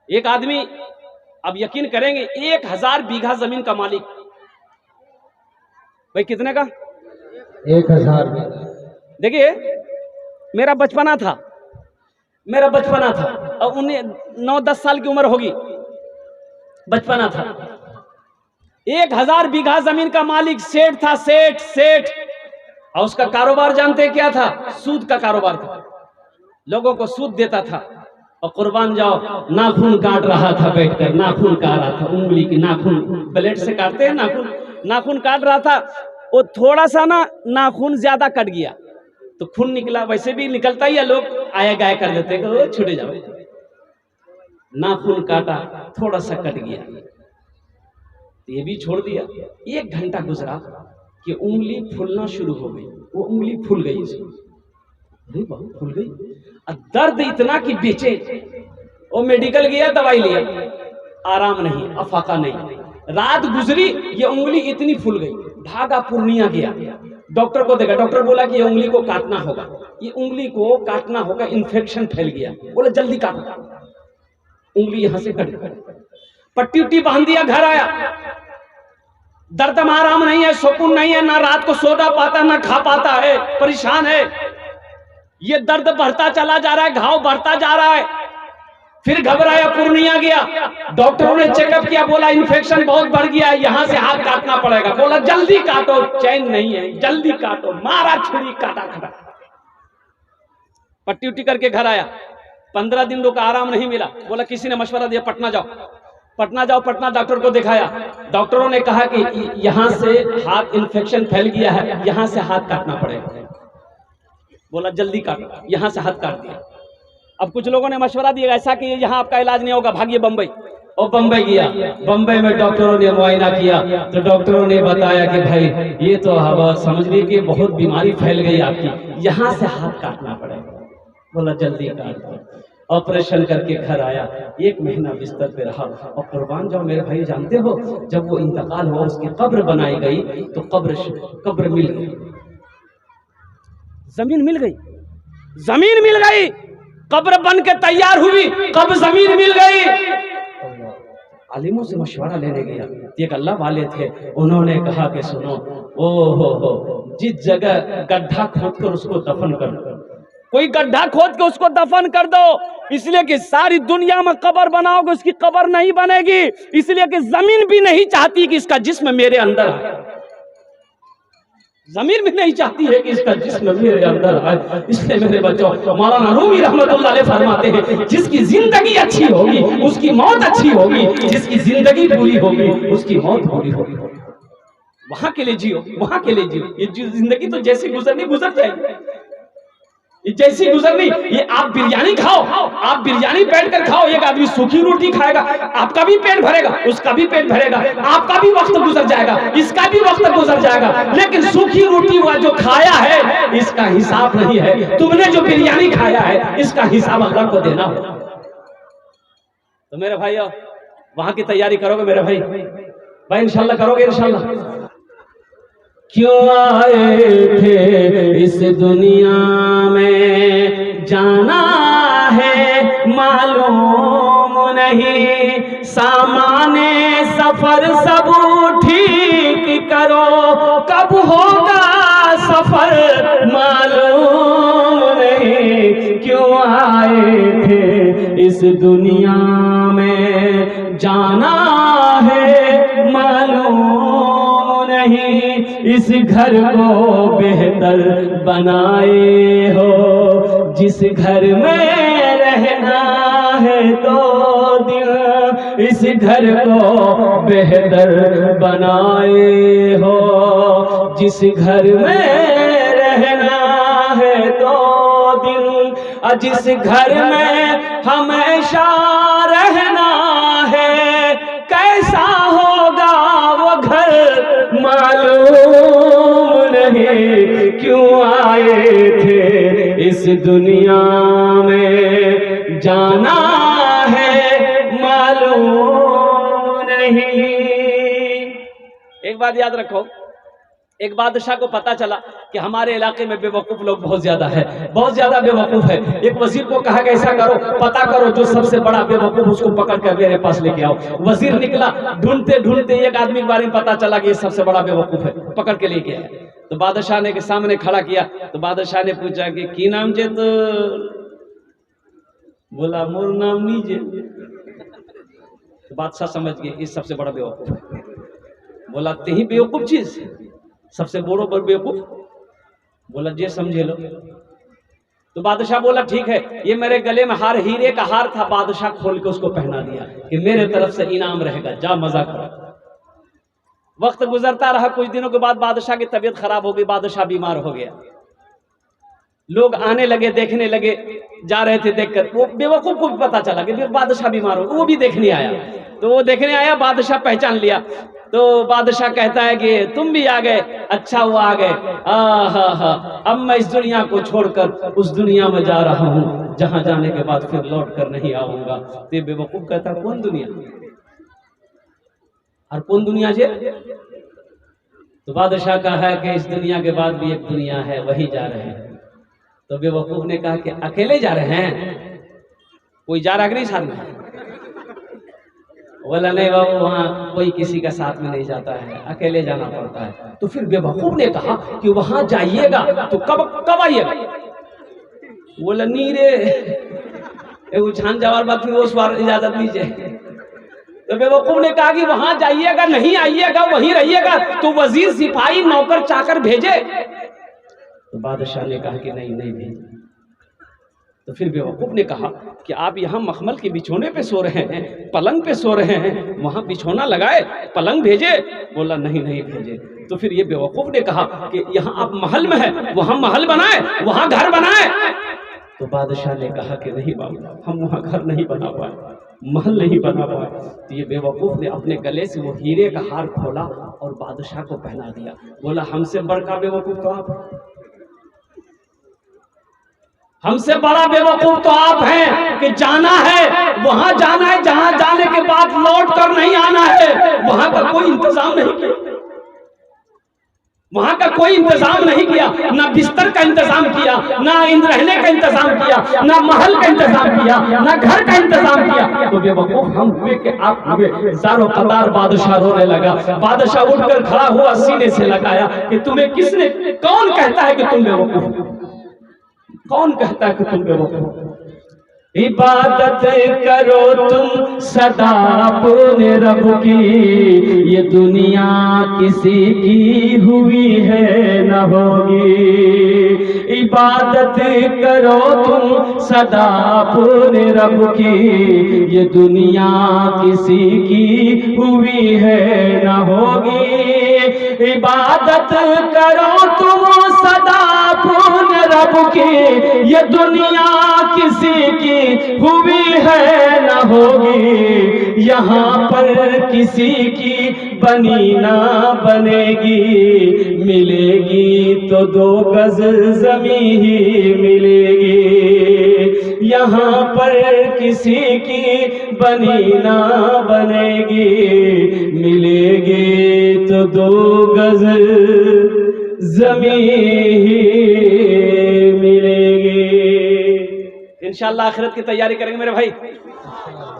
एक आदमी, अब यकीन करेंगे, 1000 बीघा जमीन का मालिक। भाई कितने का? 1000। देखिए मेरा बचपना था, और उन्हें 9-10 साल की उम्र होगी, बचपना था। 1000 बीघा जमीन का मालिक, सेठ था, सेठ। और उसका कारोबार जानते क्या था? सूद का कारोबार था। लोगों को सूद देता था। और कुर्बान जाओ, नाखून काट रहा था बैठकर, नाखून काट रहा था, उंगली की नाखून, ब्लेड से काटते हैं नाखून काट रहा था। वो थोड़ा सा ना नाखून ज्यादा कट गया तो खून निकला, वैसे भी निकलता ही है, लोग आया गाय कर देते हैं, छूटे जाओ। नाखून काटा, थोड़ा सा कट गया, ये भी छोड़ दिया। 1 घंटा गुजरा कि उंगली फूलना शुरू हो गई, वो उंगली फूल गई, बहुत फूल गई। और दर्द इतना कि बेचे। वो मेडिकल गया, दवाई लिया, आराम नहीं, अफाका नहीं। रात गुजरी, ये उंगली इतनी फूल गई, भागा पूर्णिया गया, डॉक्टर को देखा। डॉक्टर बोला कि ये उंगली को काटना होगा, ये उंगली को काटना होगा, इन्फेक्शन फैल गया। बोला जल्दी काटो। उंगली यहां से कट गई, पट्टी उट्टी बांध दिया, घर आया। दर्द में आराम नहीं है, सुकून नहीं है, ना रात को सो पाता, ना खा पाता है, परेशान है। ये दर्द बढ़ता चला जा रहा है, घाव बढ़ता जा रहा है। फिर घबराया, पूर्णिया गया, डॉक्टरों ने चेकअप किया, बोला इन्फेक्शन बहुत बढ़ गया है, यहां से हाथ काटना पड़ेगा। बोला जल्दी काटो, चैन नहीं है, जल्दी काटो। मारा छुरी, काटा। पट्टी उट्टी करके घर आया। 15 दिन लोग आराम नहीं मिला। बोला किसी ने मशवरा दिया, पटना जाओ। पटना डॉक्टर को दिखाया। डॉक्टरों ने कहा कि यहां से हाथ इन्फेक्शन फैल गया है, यहां से हाथ काटना पड़ेगा। बोला जल्दी काटो, यहां से हाथ काट दिया। अब कुछ लोगों ने मशवरा दिया ऐसा कि यहां आपका इलाज नहीं होगा, भागिए बंबई। और बंबई गया, बंबई में डॉक्टरों ने मुआयना किया तो डॉक्टरों ने बताया कि भाई ये तो अब समझ लीजिए कि बहुत बीमारी फैल गई आपकी, यहां से हाथ काटना पड़ेगा। बोला जल्दी काट दो। ऑपरेशन करके घर आया, 1 महीना बिस्तर पे रहा। और कुर्बान जाओ मेरे भाई, जानते हो जब वो इंतकाल हुआ, उसकी कब्र बनाई गई तो कब्र मिल गई, जमीन मिल गई, कब्र बन के तैयार हुई, कब जमीन मिल गई। आलिमों से मशवरा लेने गया, एक अल्लाह वाले थे, उन्होंने कहा कि सुनो, हो जिस जगह गड्ढा खोद कर उसको दफन कर दो, कोई गड्ढा खोद के उसको दफन कर दो, इसलिए कि सारी दुनिया में कब्र बनाओगे, उसकी कब्र नहीं बनेगी, इसलिए कि जमीन भी नहीं चाहती कि इसका जिस्म मेरे अंदर आए। जमीन भी नहीं चाहती है कि इसका जिस्म मेरे अंदर आए। इसलिए मेरे बच्चों, मौलाना रूमी रहमतुल्लाह अलैह फरमाते हैं, जिसकी जिंदगी अच्छी होगी उसकी मौत अच्छी होगी, जिसकी जिंदगी बुरी होगी उसकी मौत बुरी होगी। वहां के लिए जियो, ये जिंदगी तो जैसी गुजरनी गुजर जाएगी, जैसी गुजरनी। ये आप बिरयानी खाओ, आप बिरयानी बैठकर खाओ, एक आदमी सूखी रोटी खाएगा, आपका भी पेट भरेगा, उसका भी पेट भरेगा, आपका भी वक्त गुजर जाएगा, इसका भी वक्त गुजर जाएगा, लेकिन सूखी रोटी हुआ जो खाया है इसका हिसाब नहीं है। तुमने जो बिरयानी खाया है इसका हिसाब अल्लाह को देना हो। तो मेरे भाई वहां की तैयारी करोगे मेरे भाई इंशाल्लाह करोगे, इंशाल्लाह। क्यों आए थे इस दुनिया में, जाना है मालूम नहीं, सामाने सफर सब ठीक करो, कब होगा सफर मालूम नहीं। क्यों आए थे इस दुनिया में, जाना है मालूम नहीं, इस घर को बेहतर बनाए हो, जिस घर में रहना है तो दिल, इस घर को बेहतर बनाए हो, जिस घर में रहना है तो दिल, जिस घर में हमेशा रहना है, कैसा होगा वो घर मालूम नहीं। क्यों आए थे इस दुनिया में, जाना है मालूम नहीं। एक बात याद रखो, एक बादशाह को पता चला कि हमारे इलाके में बेवकूफ लोग बहुत ज्यादा है, बहुत ज्यादा बेवकूफ है। एक वजीर को कहा कि ऐसा करो, पता करो जो सबसे बड़ा बेवकूफ उसको पकड़ कर मेरे पास लेके आओ। वजीर निकला, ढूंढते ढूंढते एक आदमी के बारे में पता चला कि ये सबसे बड़ा बेवकूफ है, पकड़ के लेके आया। तो बादशाह ने के सामने खड़ा किया। तो बादशाह ने पूछा कि की नाम जे? तो बोला मोर नाम नीजे। तो बादशाह समझ गए ये सबसे बड़ा बेवकूफ है। बोला ते ही बेवकूफ चीज, सबसे बड़ो पर बेवकूफ। बोला जे समझे लो। तो बादशाह बोला ठीक है, ये मेरे गले में हार, हीरे का हार था। बादशाह खोल के उसको पहना दिया कि मेरे तरफ से इनाम रहेगा, जा मजा करो। वक्त गुजरता रहा, कुछ दिनों के बाद बादशाह की तबीयत खराब हो गई, बादशाह बीमार हो गया। लोग आने लगे, देखने लगे, जा रहे थे देखकर। वो बेवकूफ को भी पता चला कि बादशाह बीमार हो, वो भी देखने आया। तो वो देखने आया, बादशाह पहचान लिया। तो बादशाह कहता है कि तुम भी आ गए, अच्छा वो आ गए। अब मैं इस दुनिया को छोड़कर उस दुनिया में जा रहा हूँ जहां जाने के बाद फिर लौट कर नहीं आऊंगा। तो बेवकूफ कहता कौन दुनिया और कौन दुनिया जे? तो बादशाह कहा है कि इस दुनिया के बाद भी एक दुनिया है, वही जा रहे हैं। तो बेवकूफ ने कहा कि अकेले जा रहे हैं, कोई जा रहा कि नहीं साथ में? बोला नहीं बाबू, वहाँ कोई किसी का साथ में नहीं जाता है, अकेले जाना पड़ता है। तो फिर बेवकूफ ने कहा कि वहां जाइएगा तो कब आइएगा? बोला नहीं रे, वो छान जवार बात, फिर उस बार इजाजत लीजिए। तो बेवकूफ ने कहा कि वहां जाइएगा नहीं आइएगा, वहीं रहिएगा तो वजीर सिपाही नौकर चाकर भेजे। तो बादशाह ने कहा कि नहीं भेजे। तो फिर बेवकूफ ने कहा कि आप यहाँ मखमल के बिछोने पे सो रहे हैं, पलंग पे सो रहे हैं, वहां बिछोना लगाए, पलंग भेजे? बोला नहीं भेजे। तो फिर ये बेवकूफ ने कहा कि यहाँ आप महल में है, वहां महल बनाए, वहां घर बनाए। तो बादशाह ने कहा कि नहीं बाबू, हम वहां घर नहीं बना पाए, महल नहीं बना पाए। तो ये बेवकूफ ने अपने गले से वो हीरे का हार खोला और बादशाह को पहना दिया। बोला हमसे बड़का बेवकूफ तो आप, हमसे बड़ा बेवकूफ तो आप हैं कि जाना है, वहां जाना है, जहां जाने के बाद लौट कर नहीं आना है। वहां का कोई इंतजाम नहीं किया, वहां का कोई इंतजाम नहीं किया, ना बिस्तर का इंतजाम किया, ना रहने का इंतजाम किया, ना महल का इंतजाम किया, ना घर का इंतजाम किया। तो बेवकूफ हम हुए कि आप हुए। ज़ारो कतार बादशाह रोने लगा। बादशाह उठकर खड़ा हुआ, सीने से लगाया कि तुम्हें किसने, कौन कहता है कि तुम बेवकूफ? कौन कहता है कि तुम बेवकूफ? इबादत करो तुम सदा अपने रब की, ये दुनिया किसी की हुई है न होगी। इबादत करो तुम सदा अपने रब की, ये दुनिया किसी की हुई है न होगी। इबादत करो तुम सदा अपने रब की, ये दुनिया किसी की हुई है न होगी। यहाँ पर किसी की बनी ना बनेगी, मिलेगी तो 2 गज ज़मीं ही मिलेगी। यहाँ पर किसी की बनी ना बनेगी, मिलेगी तो 2 गज ज़मीं ही मिलेगी। इंशाअल्लाह आखिरत की तैयारी करेंगे मेरे भाई।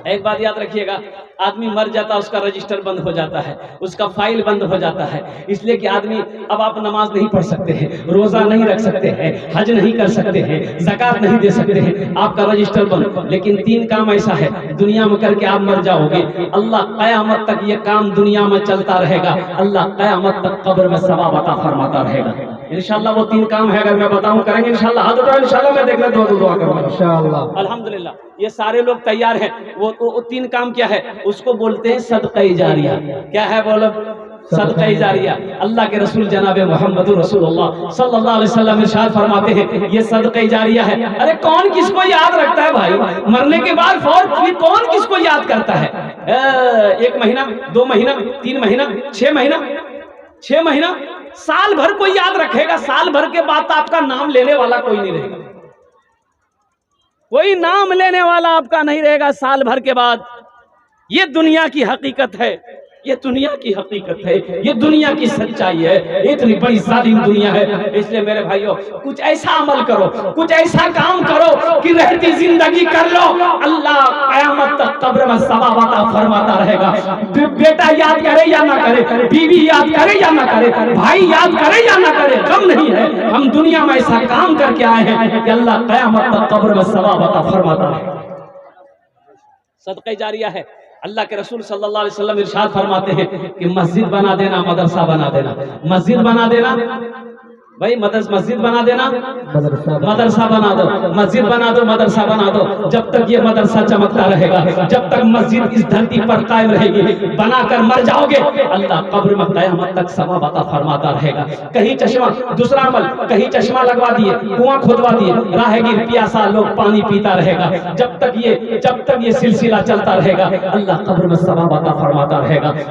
एक बात याद रखिएगा, आदमी मर जाता है, उसका रजिस्टर बंद हो जाता है, उसका फाइल बंद हो जाता है। इसलिए कि आदमी, अब आप नमाज नहीं पढ़ सकते हैं, रोजा नहीं रख सकते हैं, हज नहीं कर सकते हैं, ज़कात नहीं दे सकते हैं, आपका रजिस्टर बंद। लेकिन 3 काम ऐसा है दुनिया में करके आप मर जाओगे, अल्लाह क़यामत तक ये काम दुनिया में चलता रहेगा, अल्लाह क़यामत तक कब्र में सवाब अता फरमाता रहेगा। इंशाअल्लाह वो 3 काम है, अगर मैं बताऊं करेंगे इंशाअल्लाह। हाथ उठाओ, इंशाअल्लाह मैं देखना दुआ करूंगा इंशाअल्लाह। अल्हम्दुलिल्लाह ये सारे लोग तैयार हैं। वो 3 काम क्या है, उसको बोलते हैं सदक़ा जारिया। क्या है बोलो? सदक़ा जारिया। अल्लाह के रसूल जनाबे मोहम्मद रसूलुल्लाह सल्लल्लाहु अलैहि वसल्लम इरशाद फरमाते हैं ये सदक़ा जारिया है। अरे कौन किसको याद रखता है भाई? मरने के बाद फौरन कौन किसको याद करता है? 1 महीना, 2 महीना, 3 महीना, 6 महीना, 6 महीना, साल भर कोई याद रखेगा? साल भर के बाद तो आपका नाम लेने वाला कोई नहीं रहेगा, कोई नाम लेने वाला आपका नहीं रहेगा साल भर के बाद। ये दुनिया की हकीकत है। ये दुनिया की हकीकत है, ये दुनिया की सच्चाई है, इतनी बड़ी जालिम दुनिया है। इसलिए मेरे भाइयों कुछ ऐसा अमल करो, कुछ ऐसा काम करो कि रहती जिंदगी कर लो, अल्लाह कयामत तक कब्र में सवाब अता फरमाता रहेगा। बेटा याद करे या ना करे, बीवी याद करे या ना करे, भाई याद करे या ना करे, गम नहीं है। हम दुनिया में ऐसा काम करके आए हैं कि अल्लाह कयामत तक कब्र में सवाब अता फरमाता है। सदक़े जारिया है। अल्लाह के रसूल सल्लल्लाहु अलैहि वसल्लम इरशाद फरमाते हैं कि मस्जिद बना देना, मदरसा बना देना, मस्जिद बना देना भाई, मस्जिद बना देना, मदरसा बना दो, मस्जिद बना दो, मदरसा बना दो। जब तक ये मदरसा चमकता रहेगा, जब तक मस्जिद इस धरती पर कायम रहेगी, बनाकर मर जाओगे, अल्लाह कब्र में क़यामत तक सवाब अता फरमाता रहेगा। कहीं चश्मा, दूसरा अमल, कहीं चश्मा लगवा दिए, कुआं खुदवा दिए, राहगीर प्यासा लोग पानी पीता रहेगा। जब तक ये सिलसिला चलता रहेगा, अल्लाह कब्र में सवाब अता फरमाता रहेगा।